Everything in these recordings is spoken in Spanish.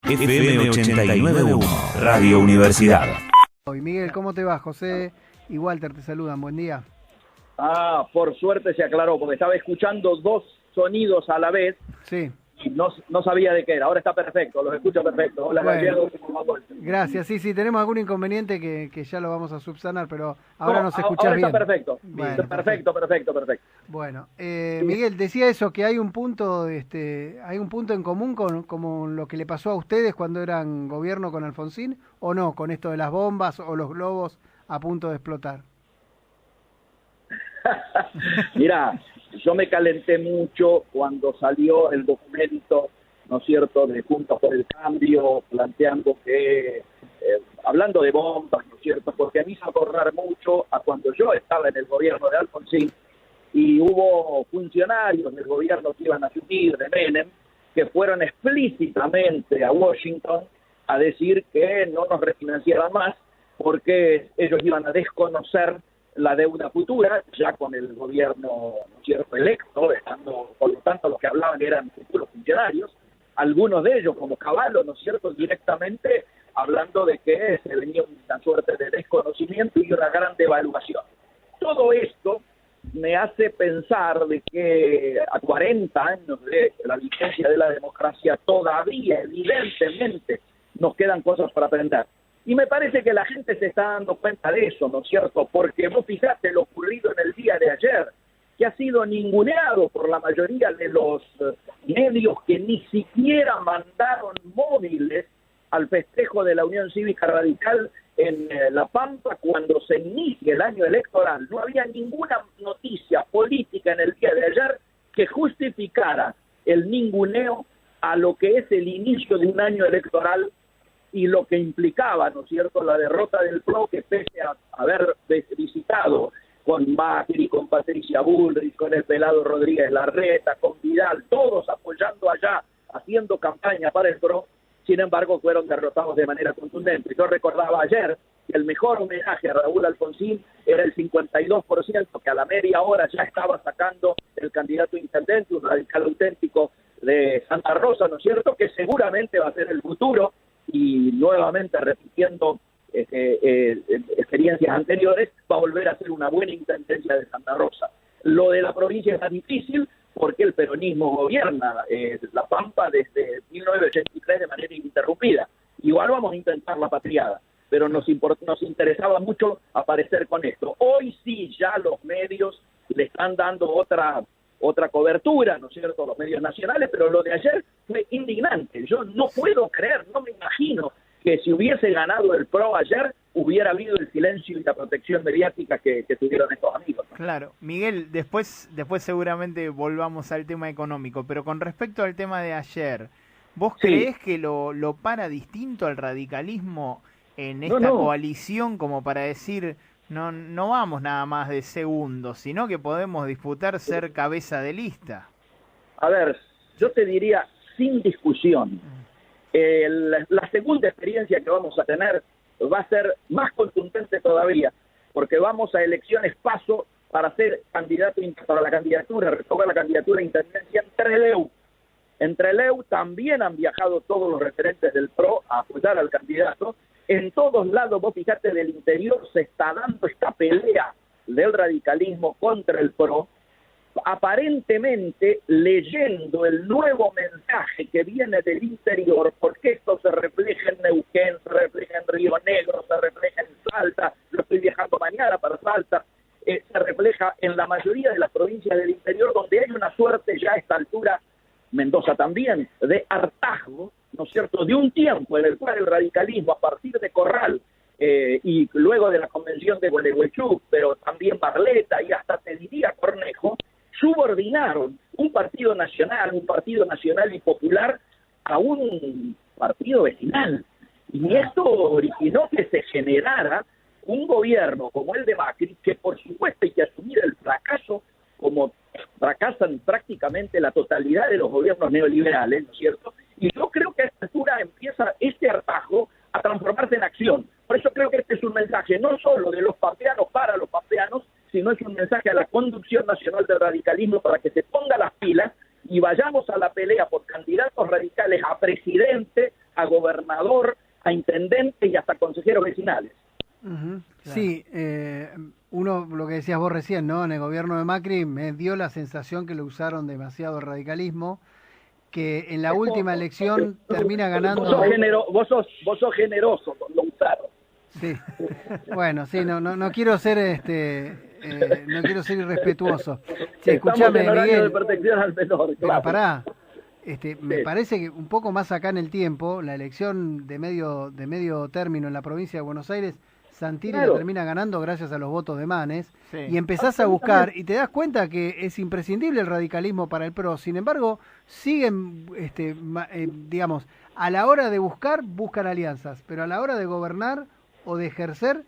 FM 89.1, Radio Universidad. Hoy Miguel, ¿cómo te va? José y Walter te saludan, buen día. Por suerte se aclaró, porque estaba escuchando dos sonidos a la vez. Sí. Y no sabía de qué era. Ahora está perfecto, los escucho perfecto. Hola, bueno, gracias, sí, tenemos algún inconveniente que ya lo vamos a subsanar, pero ahora nos escuchás ahora bien. Está perfecto. Bueno, perfecto. Bueno, Miguel, decía eso, que hay un punto en común con lo que le pasó a ustedes cuando eran gobierno con Alfonsín, ¿o no? Con esto de las bombas o los globos a punto de explotar. Mirá, yo me calenté mucho cuando salió el documento, ¿no es cierto?, de Juntos por el Cambio, planteando que, hablando de bombas, ¿no es cierto?, porque a mí hizo acordar mucho a cuando yo estaba en el gobierno de Alfonsín y hubo funcionarios del gobierno que iban a asumir de Menem que fueron explícitamente a Washington a decir que no nos refinanciaran más porque ellos iban a desconocer la deuda futura, ya con el gobierno, ¿no es cierto?, electo, por lo tanto los que hablaban eran futuros funcionarios, algunos de ellos, como Cavallo, ¿no es cierto?, directamente hablando de que se venía una suerte de desconocimiento y una gran devaluación. Todo esto me hace pensar de que a 40 años de la vigencia de la democracia todavía, evidentemente, nos quedan cosas para aprender. Y me parece que la gente se está dando cuenta de eso, ¿no es cierto? Porque vos fijate lo ocurrido en el día de ayer, que ha sido ninguneado por la mayoría de los medios que ni siquiera mandaron móviles al festejo de la Unión Cívica Radical en La Pampa cuando se inicia el año electoral. No había ninguna noticia política en el día de ayer que justificara el ninguneo a lo que es el inicio de un año electoral y lo que implicaba, ¿no es cierto?, la derrota del PRO, que pese a haber visitado con Macri, con Patricia Bullrich, con el pelado Rodríguez Larreta, con Vidal, todos apoyando allá, haciendo campaña para el PRO, sin embargo fueron derrotados de manera contundente. Yo recordaba ayer que el mejor homenaje a Raúl Alfonsín era el 52%, que a la media hora ya estaba sacando el candidato intendente, un radical auténtico de Santa Rosa, ¿no es cierto?, que seguramente va a ser el futuro, y nuevamente repitiendo experiencias anteriores, va a volver a ser una buena intendencia de Santa Rosa. Lo de la provincia es más difícil porque el peronismo gobierna La Pampa desde 1983 de manera ininterrumpida. Igual vamos a intentar la patriada, pero nos interesaba mucho aparecer con esto. Hoy sí ya los medios le están dando otra cobertura, ¿no es cierto?, los medios nacionales, pero lo de ayer fue indignante. Yo no puedo creer, no me imagino que si hubiese ganado el PRO ayer, hubiera habido el silencio y la protección mediática que tuvieron estos amigos, ¿no? Claro. Miguel, después seguramente volvamos al tema económico, pero con respecto al tema de ayer, ¿vos creés que lo para distinto al radicalismo en esta coalición como para decir... No vamos nada más de segundos, sino que podemos disputar ser cabeza de lista? A ver, yo te diría, sin discusión, la segunda experiencia que vamos a tener va a ser más contundente todavía, porque vamos a elecciones paso para ser candidato para la candidatura, retomar la candidatura de intendencia en Trelew. En Trelew también han viajado todos los referentes del PRO a apoyar al candidato. En todos lados, vos fijate, del interior se está dando esta pelea del radicalismo contra el PRO, aparentemente leyendo el nuevo mensaje que viene del interior, porque esto se refleja en Neuquén, se refleja en Río Negro, se refleja en Salta, yo estoy viajando mañana para Salta, se refleja en la mayoría de las provincias del interior, donde hay una suerte ya a esta altura, Mendoza también, de hartazgo, ¿no es cierto?, de un tiempo en el cual el radicalismo, a partir de Corral y luego de la convención de Gualeguaychú, pero también Barletta y hasta te diría Cornejo, subordinaron un partido nacional y popular a un partido vecinal. Y esto originó que se generara un gobierno como el de Macri, que por supuesto hay que asumir el fracaso, como fracasan prácticamente la totalidad de los gobiernos neoliberales, ¿no es cierto? Y yo creo que a esta altura empieza este hartazgo a transformarse en acción. Por eso creo que este es un mensaje no solo de los pampeanos para los pampeanos, sino es un mensaje a la conducción nacional del radicalismo para que se ponga las pilas y vayamos a la pelea por candidatos radicales a presidente, a a gobernador, a intendente y hasta consejeros vecinales. Claro. Sí, uno, lo que decías vos recién, ¿no? En el gobierno de Macri me dio la sensación que lo usaron demasiado el radicalismo, que en la última elección termina ganando... Vos sos generoso con lo usado. Sí, bueno, sí, no quiero ser no quiero ser irrespetuoso. Sí, escuchame, Miguel, de protección al menor, pero pará, me parece que un poco más acá en el tiempo, la elección de medio término en la provincia de Buenos Aires, Santilli la termina ganando gracias a los votos de Manes, y empezás a buscar y te das cuenta que es imprescindible el radicalismo para el PRO. Sin embargo, siguen, digamos, a la hora de buscan alianzas, pero a la hora de gobernar o de ejercer,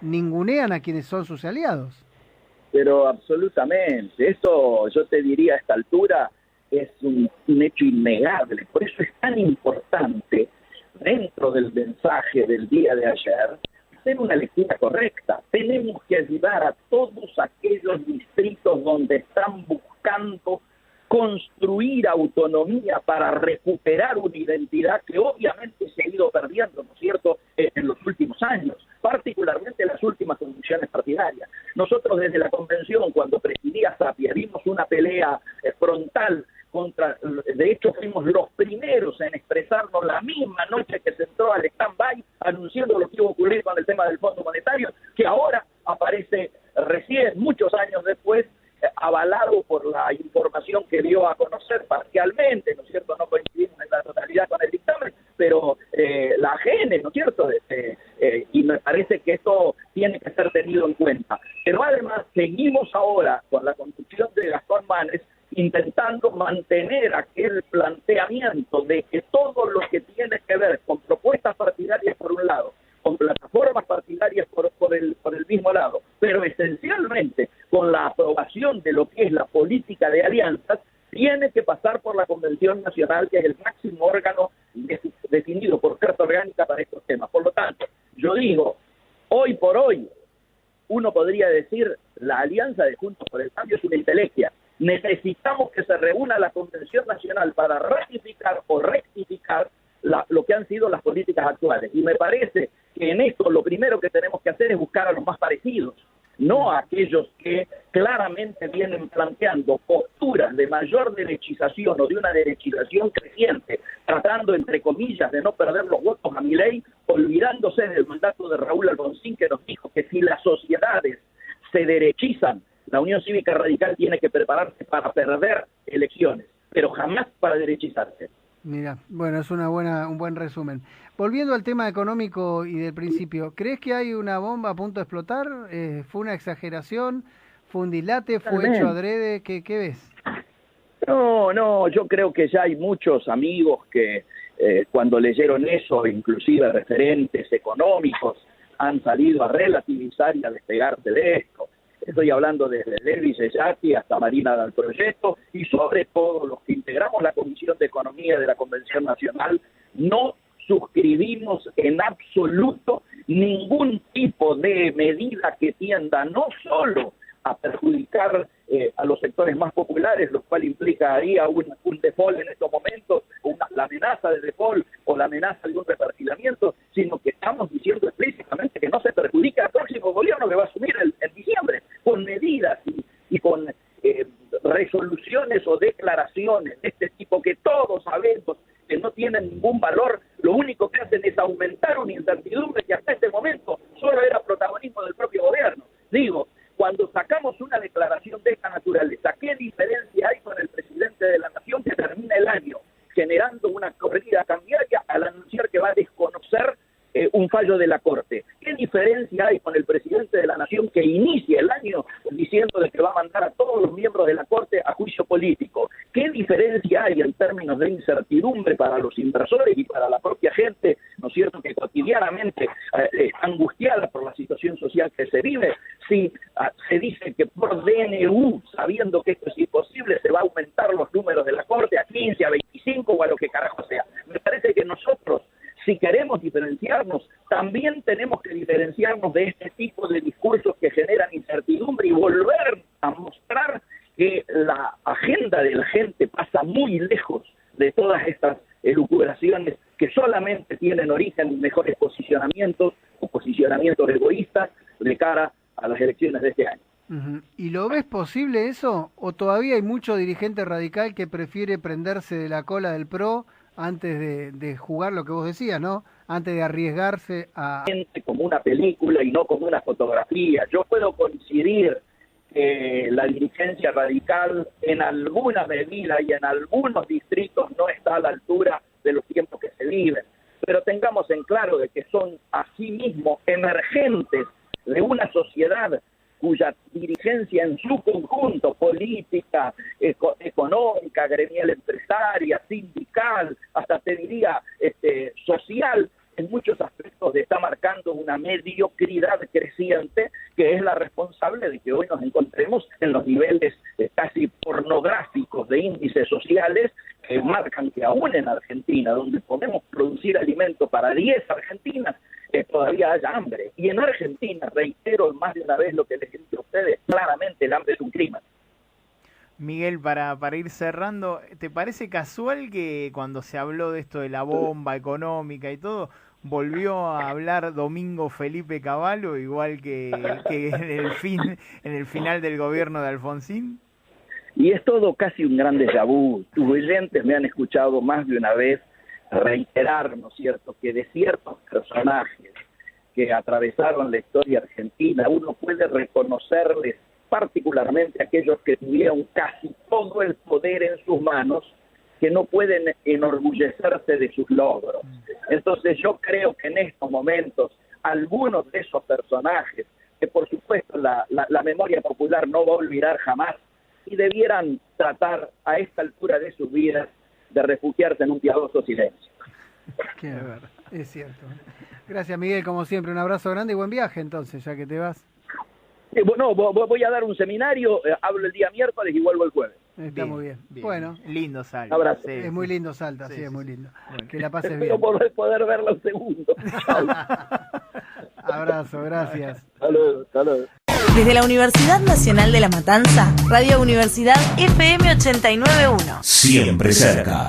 ningunean a quienes son sus aliados. Pero absolutamente, eso yo te diría a esta altura es un hecho innegable. Por eso es tan importante, dentro del mensaje del día de ayer, hacer una lectura correcta. Tenemos que ayudar a todos aquellos distritos donde están buscando construir autonomía para recuperar una identidad que obviamente se ha ido perdiendo, ¿no es cierto?, en los últimos años, particularmente en las últimas condiciones partidarias. Nosotros desde la convención, cuando presidía Sapia, vimos una pelea frontal contra, de hecho fuimos los primeros en expresarnos la misma noche que se entró al stand-by anunciando lo que iba a ocurrir con el tema del Fondo Monetario, que ahora aparece recién, muchos años después, avalado por la información que dio a conocer parcialmente, ¿no es cierto? No coincidimos en la totalidad con el dictamen, pero la AGN, ¿no es cierto? Y me parece que esto tiene que ser tenido en cuenta. Pero además seguimos ahora con la construcción de Gastón Manes intentando mantener aquel planteamiento de que todo lo que tiene que ver con propuestas partidarias por un lado, con plataformas partidarias por el mismo lado, pero esencialmente con la aprobación de lo que es la política de alianzas, tiene que pasar por la Convención Nacional, que es el máximo órgano definido por Carta Orgánica para estos temas. Por lo tanto, yo digo, hoy por hoy, uno podría decir, la alianza de Juntos por el Cambio es una intelequia. Necesitamos que se reúna la Convención Nacional para ratificar o rectificar lo que han sido las políticas actuales. Y me parece que en esto lo primero que tenemos que hacer es buscar a los más parecidos, no a aquellos que claramente vienen planteando posturas de mayor derechización o de una derechización creciente, tratando, entre comillas, de no perder los votos a Milei, olvidándose del mandato de Raúl Alfonsín, que nos dijo que si las sociedades se derechizan, la Unión Cívica Radical tiene que prepararse para perder elecciones, pero jamás para derechizarse. Mira, bueno, es un buen resumen. Volviendo al tema económico y del principio, ¿crees que hay una bomba a punto de explotar? ¿Fue una exageración? ¿Fue un dilate? ¿Fue hecho adrede? ¿Qué ves? No, yo creo que ya hay muchos amigos que cuando leyeron eso, inclusive referentes económicos, han salido a relativizar y a despegarse de esto. Estoy hablando desde Levi Sellati hasta Marina del Proyecto y sobre todo los que integramos la Comisión de Economía de la Convención Nacional, no suscribimos en absoluto ningún tipo de medida que tienda no solo a perjudicar a los sectores más populares, lo cual implicaría un default en estos momentos, la amenaza de default o la amenaza de un repartidamiento, sino que estamos diciendo explícitamente que no se perjudica al próximo gobierno que va a asumir en diciembre, con medidas y con resoluciones o declaraciones de este tipo que todos sabemos que no tienen ningún valor, lo único que hacen es aumentar una incertidumbre que hasta este momento solo era protagonismo del propio gobierno. Digo, cuando sacamos una declaración de esta naturaleza, ¿qué diferencia hay con el presidente de la Nación que termina el año generando una corrida cambiaria al anunciar que va a desconocer un fallo de la Corte? ¿Qué diferencia hay con el presidente de la Nación que inicia el año diciendo de que va a mandar a todos los miembros de la Corte a juicio político? ¿Qué diferencia hay en términos de incertidumbre para los inversores y para la propia gente, ¿no es cierto?, que cotidianamente está angustiada por la situación social que se vive, si se dice que por DNU, sabiendo que esto es imposible, se va a aumentar los números de la Corte a 15, a 25 o a lo que carajo sea? Me parece que nosotros, si queremos diferenciarnos, también tenemos que diferenciarnos de este tipo de discursos que generan incertidumbre y volver a mostrar que la agenda de la gente pasa muy lejos de todas estas elucubraciones que solamente tienen origen en mejores posicionamientos o posicionamientos egoístas de cara a las elecciones de este año. ¿Y lo ves posible eso? ¿O todavía hay mucho dirigente radical que prefiere prenderse de la cola del PRO antes de jugar lo que vos decías, ¿no? Antes de arriesgarse a... Como una película y no como una fotografía. Yo puedo coincidir que la dirigencia radical en alguna medida y en algunos distritos no está a la altura de los tiempos que se viven, pero tengamos en claro de que son asimismo emergentes de una sociedad cuya dirigencia en su conjunto, política, económica, gremial empresaria, sindical, hasta te diría social, en muchos aspectos está marcando una mediocridad creciente que es la responsable de que hoy nos encontremos en los niveles casi pornográficos de índices sociales que marcan que aún en Argentina, donde podemos producir alimentos para 10 argentinas, todavía haya hambre. Y en Argentina, reitero más de una vez lo que les dije a ustedes, claramente el hambre es un crimen. Miguel, para ir cerrando, ¿te parece casual que cuando se habló de esto de la bomba económica y todo, volvió a hablar Domingo Felipe Cavallo, igual que en el final del gobierno de Alfonsín? Y es todo casi un gran déjà vu. Tus oyentes me han escuchado más de una vez reiterar, ¿no es cierto?, que de ciertos personajes que atravesaron la historia argentina, uno puede reconocerles particularmente aquellos que tuvieron casi todo el poder en sus manos, que no pueden enorgullecerse de sus logros. Entonces yo creo que en estos momentos algunos de esos personajes, que por supuesto la memoria popular no va a olvidar jamás, y debieran tratar a esta altura de sus vidas de refugiarse en un piadoso silencio. Qué verdad, es cierto. Gracias, Miguel, como siempre, un abrazo grande y buen viaje entonces, ya que te vas. Bueno, voy a dar un seminario, hablo el día miércoles y vuelvo el jueves. Está muy bien. Bueno, lindo Salta. Abrazo. Sí, es muy lindo Salta, sí, es muy lindo. Bueno, que la pases bien. Espero poder verla un segundo. Abrazo, gracias. Hasta luego. Desde la Universidad Nacional de La Matanza, Radio Universidad FM 89.1. Siempre cerca.